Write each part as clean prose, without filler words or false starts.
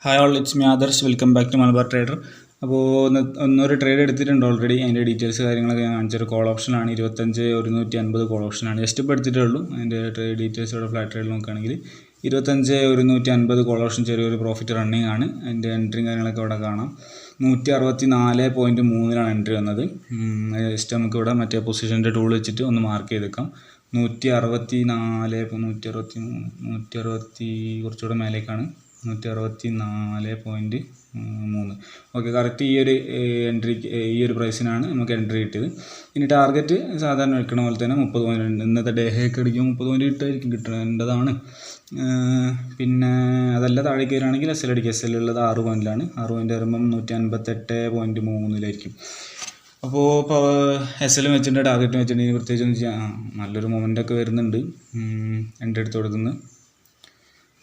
Hi all, it's me Adarsh. Welcome back to Malabar trader. അപ്പോൾ ഒന്നൊരു trade എടുത്തിട്ടുണ്ട് ഓൾറെഡി. അതിൻ്റെ ഡീറ്റെയിൽസ് കാര്യങ്ങളൊക്കെ ഞാൻ കാണിച്ചൊരു കോൾ ഓപ്ഷനാണ്. 25,150 കോൾ ഓപ്ഷനാണ്. ജസ്റ്റ് ഇപ്പോൾ എടുത്തിട്ടേ ഉള്ളൂ. അതിൻ്റെ ട്രേഡ് ഡീറ്റെയിൽസ് ഇവിടെ ഫ്ലാറ്റ് ട്രേഡിൽ നോക്കുകയാണെങ്കിൽ 25,150 കോൾ ഓപ്ഷൻ ചെറിയൊരു പ്രോഫിറ്റ് റണ്ണിങ് ആണ്. അതിൻ്റെ എൻട്രിയും കാര്യങ്ങളൊക്കെ ഇവിടെ കാണാം. 164.3 എൻട്രി വന്നത്. ജസ്റ്റ് നമുക്ക് ഇവിടെ മറ്റേ പൊസിഷൻ്റെ ടൂൾ വെച്ചിട്ട് ഒന്ന് മാർക്ക് ചെയ്തേക്കാം. 164, 160 കുറച്ചുകൂടെ മേലേക്കാണ്. 164.3. ഓക്കെ, കറക്റ്റ് ഈ ഒരു പ്രൈസിനാണ് നമുക്ക് എൻട്രി കിട്ടിയത്. ഇനി ടാർഗറ്റ് സാധാരണ വെക്കണ പോലെ തന്നെ 30 പോയിൻ്റ്. ഇന്നത്തെ ഡേ ഹൈക്ക് അടിക്കുമ്പോൾ 30 പോയിൻ്റ് കിട്ടായിരിക്കും, കിട്ടേണ്ടതാണ്. പിന്നെ അതല്ല, താഴേക്ക് വരികയാണെങ്കിൽ എസ് എൽ അടിക്കുക. എസ് എൽ ഉള്ളത് 6 പോയിൻറ്റിലാണ്. 6 പോയിൻ്റ് വരുമ്പം 158.3 അപ്പോൾ എസ് എൽ വെച്ചിട്ടുണ്ട്, ടാർഗറ്റ് വെച്ചിട്ടുണ്ടെങ്കിൽ പ്രത്യേകിച്ച് എന്ന് വെച്ചാൽ നല്ലൊരു മൊമെൻ്റൊക്കെ വരുന്നുണ്ട്. എൻട്രി എടുത്ത് കൊടുക്കുന്നത്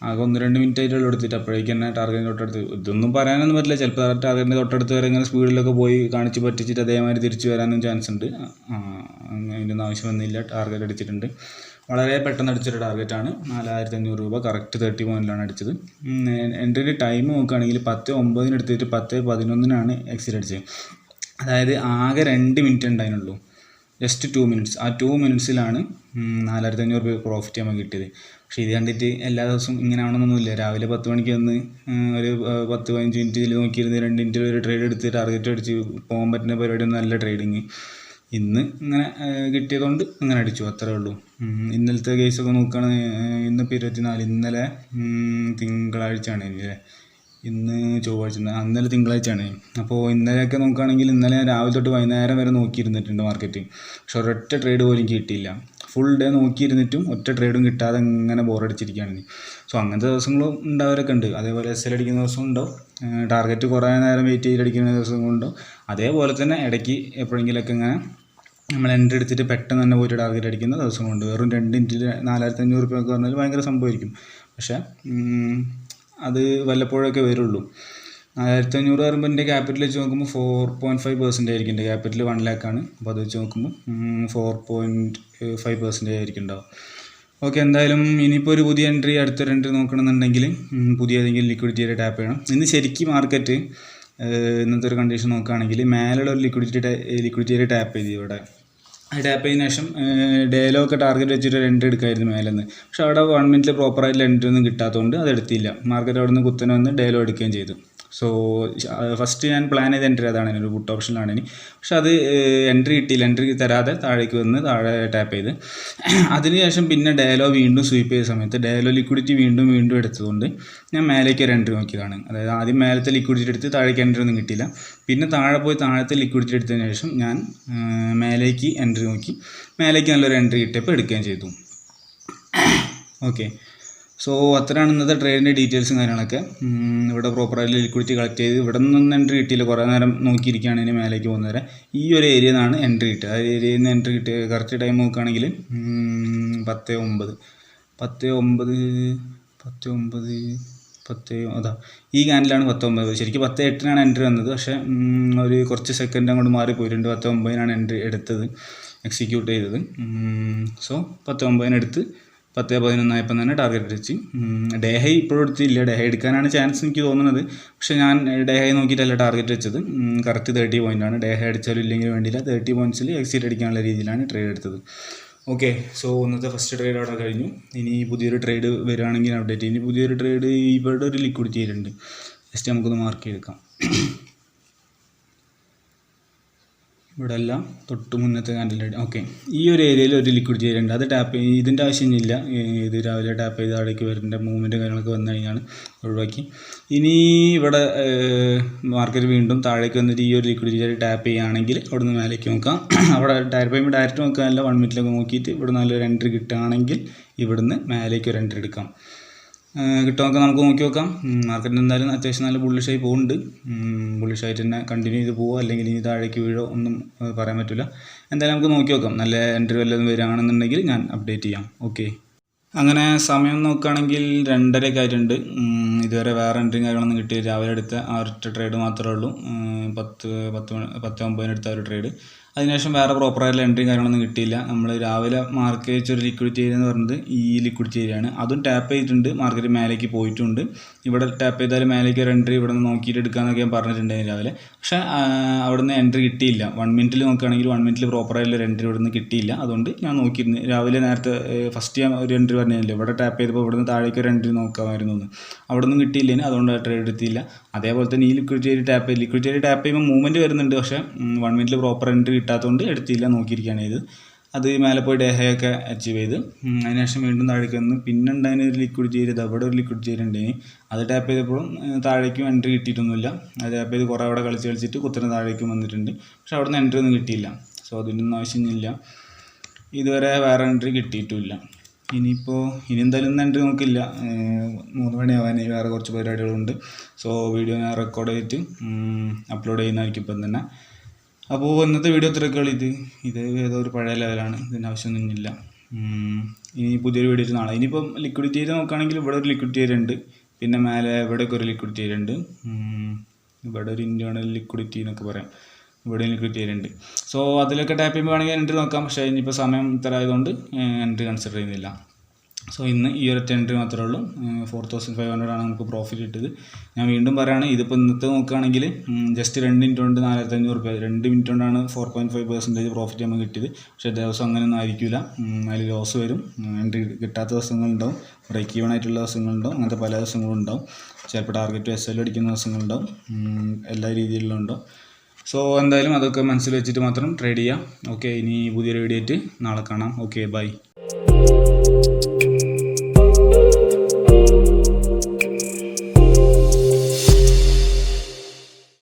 ആകെ 1-2 മിനിറ്റ് ആയിട്ടുള്ള എടുത്തിട്ട് അപ്പോഴേക്കും തന്നെ ടാർഗറ്റിന് തൊട്ടടുത്ത്. ഇതൊന്നും പറയാനൊന്നും പറ്റില്ല. ചിലപ്പോൾ ടാർഗറ്റിൻ്റെ തൊട്ടടുത്ത് വരെ ഇങ്ങനെ സ്പീഡിലൊക്കെ പോയി കാണിച്ച് പറ്റിച്ചിട്ട് അതേമാതിരി തിരിച്ചു വരാനും ചാൻസ് ഉണ്ട്. അതിൻ്റെ ഒന്നും ആവശ്യം വന്നില്ല. ടാർഗറ്റ് അടിച്ചിട്ടുണ്ട്. വളരെ പെട്ടെന്ന് അടിച്ചൊരു ടാർഗറ്റാണ്. 4,500 രൂപ കറക്റ്റ് 30 പോയിൻറ്റിലാണ് അടിച്ചത്. എൻട്രിയുടെ ടൈം നോക്കുകയാണെങ്കിൽ 10:09 എടുത്തിട്ട് 10:11 എക്സിറ്റ് അടിച്ചത്. അതായത് ആകെ 2 മിനിറ്റ് ഉണ്ടായിരുന്നുള്ളൂ. Just 2 minutes. ആ 2 മിനിറ്റ്സിലാണ് 4,500 രൂപ പ്രോഫിറ്റ് നമുക്ക് കിട്ടിയത്. പക്ഷേ ഇത് കണ്ടിട്ട് എല്ലാ ദിവസവും ഇങ്ങനെ ആവണമെന്നൊന്നുമില്ല. രാവിലെ 10 മണിക്ക് വന്ന് ഒരു 10-15 മിനിറ്റ് നോക്കിയിരുന്ന് 2 മിനിറ്റിൽ ഒരു ട്രേഡ് എടുത്ത് ടാർഗറ്റ് അടിച്ച് പോകാൻ പറ്റുന്ന പരിപാടിയൊന്നും നല്ല ട്രേഡിങ്. ഇന്ന് ഇങ്ങനെ കിട്ടിയതുകൊണ്ട് അങ്ങനെ അടിച്ചു, അത്രേ ഉള്ളൂ. ഇന്നലത്തെ കേസൊക്കെ നോക്കുകയാണെങ്കിൽ ഇന്നിപ്പോൾ 24, ഇന്നലെ തിങ്കളാഴ്ചയാണ് അല്ലേ, ഇന്ന് ചൊവ്വാഴ്ച, ഇന്നലെ തിങ്കളാഴ്ചയാണ്. അപ്പോൾ ഇന്നലെയൊക്കെ നോക്കുകയാണെങ്കിൽ ഇന്നലെ രാവിലെ തൊട്ട് വൈകുന്നേരം വരെ നോക്കിയിരുന്നിട്ടുണ്ട് മാർക്കറ്റ്. പക്ഷെ ഒരൊറ്റ ട്രേഡ് പോലും കിട്ടിയില്ല. ഫുൾ ഡേ നോക്കിയിരുന്നിട്ടും ഒറ്റ ട്രേഡും കിട്ടാതെ ഇങ്ങനെ ബോറടിച്ചിരിക്കുകയാണ്. സോ അങ്ങനത്തെ ദിവസങ്ങളും ഉണ്ടാവരൊക്കെ ഉണ്ട്. അതേപോലെ എസ് എൽ അടിക്കുന്ന ദിവസം ഉണ്ടാവും, ടാർഗറ്റ് കുറേ നേരം വെയിറ്റ് ചെയ്തടിക്കുന്ന ദിവസങ്ങളുണ്ടാവും. അതേപോലെ തന്നെ ഇടയ്ക്ക് എപ്പോഴെങ്കിലൊക്കെ ഇങ്ങനെ നമ്മൾ എൻട്രി എടുത്തിട്ട് പെട്ടെന്ന് തന്നെ പോയിട്ട് ടാർഗറ്റ് അടിക്കുന്ന ദിവസങ്ങളുണ്ട്. വെറും 2 മിനിറ്റിൽ 4,500 രൂപ ഒക്കെ പറഞ്ഞാൽ ഭയങ്കര സംഭവമായിരിക്കും. പക്ഷേ അത് വല്ലപ്പോഴൊക്കെ വരുള്ളൂ. 4,500 പറയുമ്പോൾ എൻ്റെ ക്യാപിറ്റൽ വെച്ച് നോക്കുമ്പോൾ 4.5% ആയിരിക്കും. എൻ്റെ ക്യാപിറ്റൽ 1 lakh ആണ്. അപ്പോൾ അത് വെച്ച് നോക്കുമ്പോൾ 4.5% ആയിരിക്കും ഉണ്ടാവും. ഓക്കെ, എന്തായാലും ഇനിയിപ്പോൾ ഒരു പുതിയ എൻട്രി, അടുത്തൊരു എൻട്രി നോക്കണമെന്നുണ്ടെങ്കിൽ പുതിയ ഏതെങ്കിലും ലിക്വിഡിറ്റിയുടെ ടാപ്പ് ചെയ്യണം. ഇന്ന് ശരിക്കും മാർക്കറ്റ് ഇന്നത്തെ ഒരു കണ്ടീഷൻ നോക്കുകയാണെങ്കിൽ മേലുള്ള ഒരു ലിക്വിഡിറ്റിയുടെ ടാപ്പ് ചെയ്ത് ഇവിടെ ടാപ്പ് ചെയ്തതിനു ശേഷം ഡേലോ ഒക്കെ ടാർഗറ്റ് വെച്ചിട്ട് ഒരു എൻട്രി എടുക്കായിരുന്നു മേലെന്ന്. പക്ഷെ അവിടെ 1 മിനിറ്റിൽ പ്രോപ്പറായിട്ടുള്ള എൻട്രി ഒന്നും കിട്ടാത്തതുകൊണ്ട് അത് എടുത്തില്ല. മാർക്കറ്റ് അവിടെ നിന്ന് കുത്തനെ വന്ന് ഡേലോ എടുക്കുകയും ചെയ്തു. സോ ഫസ്റ്റ് ഞാൻ പ്ലാൻ ചെയ്ത എൻട്രി അതാണ്, ഒരു പുട്ട് ഓപ്ഷനിലാണ് ഇനി. പക്ഷെ അത് എൻട്രി കിട്ടിയില്ല. എൻട്രി തരാതെ താഴേക്ക് വന്ന് താഴെ ടാപ്പ് ചെയ്ത് അതിനുശേഷം പിന്നെ ഡേലോ വീണ്ടും സ്വീപ്പ് ചെയ്ത സമയത്ത് ഡേലോ ലിക്വിഡിറ്റി വീണ്ടും എടുത്തതുകൊണ്ട് ഞാൻ മേലേക്ക് ഒരു എൻട്രി നോക്കിയതാണ്. അതായത് ആദ്യം മേലത്തെ ലിക്വിഡിറ്റി എടുത്ത് താഴേക്ക് എൻട്രി ഒന്നും കിട്ടിയില്ല. പിന്നെ താഴെ പോയി താഴത്തെ ലിക്വിഡിറ്റി എടുത്തതിന് ശേഷം ഞാൻ മേലേക്ക് എൻട്രി നോക്കി. മേലേക്ക് നല്ലൊരു എൻട്രി കിട്ടിയപ്പോൾ എടുക്കുകയും ചെയ്തു. ഓക്കെ, സോ അത്രയാണ് ഇന്നത്തെ ട്രേഡിൻ്റെ ഡീറ്റെയിൽസും കാര്യങ്ങളൊക്കെ. ഇവിടെ പ്രോപ്പറായിട്ട് ലിക്വിഡിറ്റി കളക്ട് ചെയ്ത് ഇവിടെ നിന്നൊന്നും എൻട്രി കിട്ടിയില്ല. കുറേ നേരം നോക്കിയിരിക്കുകയാണ് ഇനി മേലേക്ക് പോകുന്നവരെ. ഈ ഒരു ഏരിയയിൽ നിന്നാണ് എൻട്രി കിട്ടുക. ആ ഏരിയയിൽ നിന്ന് എൻട്രി കിട്ടിയ കറക്റ്റ് ടൈം നോക്കുകയാണെങ്കിൽ 10:09 അതാ ഈ ക്യാൻഡിലാണ് 10:09. ശരിക്കും 10:08 എൻട്രി വന്നത്. പക്ഷേ ഒരു കുറച്ച് സെക്കൻഡ് അങ്ങോട്ട് മാറിപ്പോയിട്ടുണ്ട്. 10:09 എൻട്രി എടുത്തത്, എക്സിക്യൂട്ട് ചെയ്തത്. സോ 10:09 എടുത്ത് 10:11 ആയപ്പോൾ തന്നെ ടാർഗറ്റ് വെച്ച്. ഡേ ഹൈ ഇപ്പോഴും എടുത്തില്ല. ഡേ ഹൈ എടുക്കാനാണ് ചാൻസ് എനിക്ക് തോന്നുന്നത്. പക്ഷേ ഞാൻ ഡേ ഹൈ നോക്കിയിട്ടല്ല ടാർഗറ്റ് വെച്ചത്. കറക്റ്റ് 30 പോയിൻ്റാണ്. ഡേ ഹൈ അടിച്ചാലും ഇല്ലെങ്കിൽ വേണ്ടിയില്ല, 30 പോയിൻറ്റ്സിൽ എക്സിറ്റ് അടിക്കാനുള്ള രീതിയിലാണ് ട്രേഡ് എടുത്തത്. ഓക്കെ, സോ ഇന്നത്തെ ഫസ്റ്റ് ട്രേഡ് അവിടെ കഴിഞ്ഞു. ഇനി പുതിയൊരു ട്രേഡ് വരികയാണെങ്കിൽ അപ്ഡേറ്റ്. ഇനി പുതിയൊരു ട്രേഡ് ഇവിടെ ഒരു ലിക്വിഡിറ്റി ചെയ്തിട്ടുണ്ട്. ജസ്റ്റ് നമുക്കൊന്ന് മാർക്ക് ചെയ്തെടുക്കാം. ഇവിടെ എല്ലാം തൊട്ട് മുന്നത്തെ ക്യാൻഡിൽ. ഓക്കെ, ഈ ഒരു ഏരിയയിൽ ഒരു ലിക്വിഡിറ്റി ചെയ്യുന്നുണ്ട്. അത് ടാപ്പ് ഇതിൻ്റെ ആവശ്യമില്ല. ഇത് രാവിലെ ടാപ്പ് ചെയ്ത് അവിടേക്ക് വരുന്ന മൂവ്മെൻറ്റ് കാര്യങ്ങളൊക്കെ വന്നു കഴിഞ്ഞാൽ ഒഴിവാക്കി. ഇനി ഇവിടെ മാർക്കറ്റ് വീണ്ടും താഴേക്ക് വന്നിട്ട് ഈ ഒരു ലിക്വിഡിറ്റി ടാപ്പ് ചെയ്യുകയാണെങ്കിൽ അവിടെ നിന്ന് മേലേക്ക് നോക്കാം. അവിടെ ടാപ്പ് ചെയ്യുമ്പോൾ ഡയറക്റ്റ് നോക്കാനല്ല, 1 മിനിറ്റിലൊക്കെ നോക്കിയിട്ട് ഇവിടെ നല്ലൊരു എൻട്രി കിട്ടുകയാണെങ്കിൽ ഇവിടുന്ന് മേലേക്ക് ഒരു എൻട്രി എടുക്കാം. കിട്ടുമൊക്കെ നമുക്ക് നോക്കി നോക്കാം. മാർക്കറ്റിന് എന്തായാലും അത്യാവശ്യം നല്ല ബുള്ളിഷായി പോകുന്നുണ്ട്. ബുള്ളിഷായിട്ട് തന്നെ കണ്ടിന്യൂ ചെയ്ത് പോവുക, അല്ലെങ്കിൽ ഇനി താഴേക്ക് വീഴോ ഒന്നും പറയാൻ പറ്റില്ല. എന്തായാലും നമുക്ക് നോക്കി നോക്കാം. നല്ല എൻട്രി വല്ലതും വരികയാണെന്നുണ്ടെങ്കിൽ ഞാൻ അപ്ഡേറ്റ് ചെയ്യാം. ഓക്കെ, അങ്ങനെ സമയം നോക്കുകയാണെങ്കിൽ 2:30 ആയിട്ടുണ്ട്. ഇതുവരെ വേറെ എൻട്രിയും കാര്യങ്ങളൊന്നും കിട്ടിയില്ല. രാവിലെ എടുത്ത ആ ഒറ്റ ട്രേഡ് മാത്രമേ ഉള്ളൂ. 10:09 എടുത്ത ഒരു ട്രേഡ്. അതിനുശേഷം വേറെ പ്രോപ്പറായിട്ടുള്ള എൻട്രിയും കാര്യങ്ങളൊന്നും കിട്ടിയില്ല. നമ്മൾ രാവിലെ മാർക്ക് വെച്ചൊരു ലിക്വിഡിറ്റി ഏരിയ എന്ന് പറയുന്നത് ഈ ലിക്വിഡിറ്റി ഏരിയയാണ്. അതും ടാപ്പ് ചെയ്തിട്ടുണ്ട്, മാർക്കറ്റ് മേലേക്ക് പോയിട്ടുണ്ട്. ഇവിടെ ടാപ്പ് ചെയ്താൽ മേലേക്ക് ഒരു എൻട്രി ഇവിടെ നിന്ന് നോക്കിയിട്ട് എടുക്കാമെന്നൊക്കെ ഞാൻ പറഞ്ഞിട്ടുണ്ടായിരുന്നു രാവിലെ. പക്ഷേ അവിടെ നിന്ന് എൻട്രി കിട്ടിയില്ല. 1 മിനിറ്റിൽ നോക്കുകയാണെങ്കിൽ 1 മിനിറ്റിൽ പ്രോപ്പറായിട്ടുള്ള എൻട്രി ഇവിടെ നിന്ന് കിട്ടിയില്ല. അതുകൊണ്ട് ഞാൻ നോക്കിയിരുന്നു രാവിലെ നേരത്തെ ഫസ്റ്റ് ഞാൻ ഒരു എൻട്രി പറഞ്ഞില്ല, ഇവിടെ ടാപ്പ് ചെയ്തപ്പോൾ ഇവിടെ നിന്ന് താഴേക്ക് ഒരു എൻട്രി നോക്കാമായിരുന്നു എന്ന്. അവിടെ നിന്നും കിട്ടിയില്ലേന്, അതുകൊണ്ട് ട്രേഡ് എടുത്തില്ല. അതേപോലെ തന്നെ ഈ ലിക്വിഡിറ്റി ഏരിയ ടാപ്പ് ചെയ്യുമ്പോൾ മൂവ്മെൻറ്റ് വരുന്നുണ്ട്, പക്ഷേ 1 മിനിറ്റിൽ പ്രോപ്പർ എൻട്രി കിട്ടാത്തതുകൊണ്ട് എടുത്തില്ല, നോക്കിയിരിക്കുകയാണ് ചെയ്ത്. അത് മേലെ പോയി ഡേഹയൊക്കെ അച്ചീവ് ചെയ്ത് അതിനുശേഷം വീണ്ടും താഴേക്ക് വന്ന് പിന്നെ ഉണ്ടായിരുന്ന ഒരു ലിക്വിഡിറ്റി ഏരിയ, അവിടെ ഒരു ലിക്വിഡിറ്റി ഏരിയ ഉണ്ടായിന്. അത് ടാപ്പ് ചെയ്തപ്പോഴും താഴേക്കും എൻട്രി കിട്ടിയിട്ടൊന്നുമില്ല. അത് ടാപ്പ് ചെയ്ത് കുറേ അവിടെ കളിച്ചിട്ട് കുത്തനെ താഴേക്കും വന്നിട്ടുണ്ട്. പക്ഷെ അവിടെ നിന്ന് എൻട്രി ഒന്നും കിട്ടിയില്ല. സോ അതിനൊന്നും ആവശ്യമില്ല. ഇതുവരെ വേറെ എൻട്രി കിട്ടിയിട്ടുമില്ല. ഇനി എന്തായാലും ഇന്ന് എൻട്രി നോക്കില്ല, 3 മണിയാവാൻ വേറെ കുറച്ച് പരിപാടികളുണ്ട്. സോ വീഡിയോ ഞാൻ റെക്കോർഡ് ചെയ്തിട്ട് അപ്ലോഡ് ചെയ്യുന്നതായിരിക്കും ഇപ്പം തന്നെ. അപ്പോൾ ഇന്നത്തെ വീഡിയോ ഇത്രയൊക്കെ ഇത് ഏതോ ഒരു പഴയ ലെവലാണ്, ഇതിൻ്റെ ആവശ്യമൊന്നുമില്ല. ഇനി പുതിയൊരു വീഡിയോ നാളെ. ഇനിയിപ്പം ലിക്വിഡിറ്റി ഏരിയ നോക്കുകയാണെങ്കിൽ ഇവിടെ ഒരു ലിക്വിഡിറ്റി ഏരിയ ഉണ്ട്, പിന്നെ മേലെ ഇവിടെയൊക്കെ ഒരു ലിക്വിഡിറ്റി ഏരിയ ഉണ്ട്. ഇവിടെ ഒരു ഇൻറ്റേർണൽ ലിക്വിഡിറ്റി എന്നൊക്കെ പറയാം, ഇവിടെ ലിക്വിഡിറ്റി ഏരിയ ഉണ്ട്. സോ അതിലൊക്കെ ടാപ്പ് ചെയ്യുമ്പോൾ വേണമെങ്കിൽ എൻട്രി നോക്കാം. പക്ഷേ ഇനിയിപ്പോൾ സമയം ഇത്ര ആയതുകൊണ്ട് എൻട്രി കൺസിഡർ ചെയ്യുന്നില്ല. സോ ഇന്ന് ഈ ഒരൊറ്റ എൻട്രി മാത്രമേ ഉള്ളൂ. 4500 ആണ് നമുക്ക് പ്രോഫിറ്റ് കിട്ടിയത്. ഞാൻ വീണ്ടും പറയുകയാണ്, ഇതിപ്പോൾ ഇന്നത്തെ നോക്കുകയാണെങ്കിൽ ജസ്റ്റ് 2 മിനിറ്റ് കൊണ്ട് 4500 രൂപ, 2 മിനിറ്റ് കൊണ്ടാണ് 4.5% പ്രോഫിറ്റ് നമുക്ക് കിട്ടിയത്. പക്ഷേ ദിവസം അങ്ങനെയൊന്നും ആയിരിക്കില്ല, അതിൽ ലോസ് വരും. എൻട്രി കിട്ടാത്ത ദിവസങ്ങളുണ്ടാവും, ബ്രേക്ക് ഈവൺ ആയിട്ടുള്ള ദിവസങ്ങളുണ്ടാവും, അങ്ങനത്തെ പല ദിവസങ്ങളും ഉണ്ടാവും. ചിലപ്പോൾ ടാർഗറ്റ് SL അടിക്കുന്ന ദിവസങ്ങളുണ്ടാവും, എല്ലാ രീതിയിലും ഉണ്ടാവും. സോ എന്തായാലും അതൊക്കെ മനസ്സിൽ വെച്ചിട്ട് മാത്രം ട്രേഡ് ചെയ്യാം. ഓക്കെ, ഇനി പുതിയൊരു വീഡിയോ ആയിട്ട് നാളെ കാണാം. Okay, by.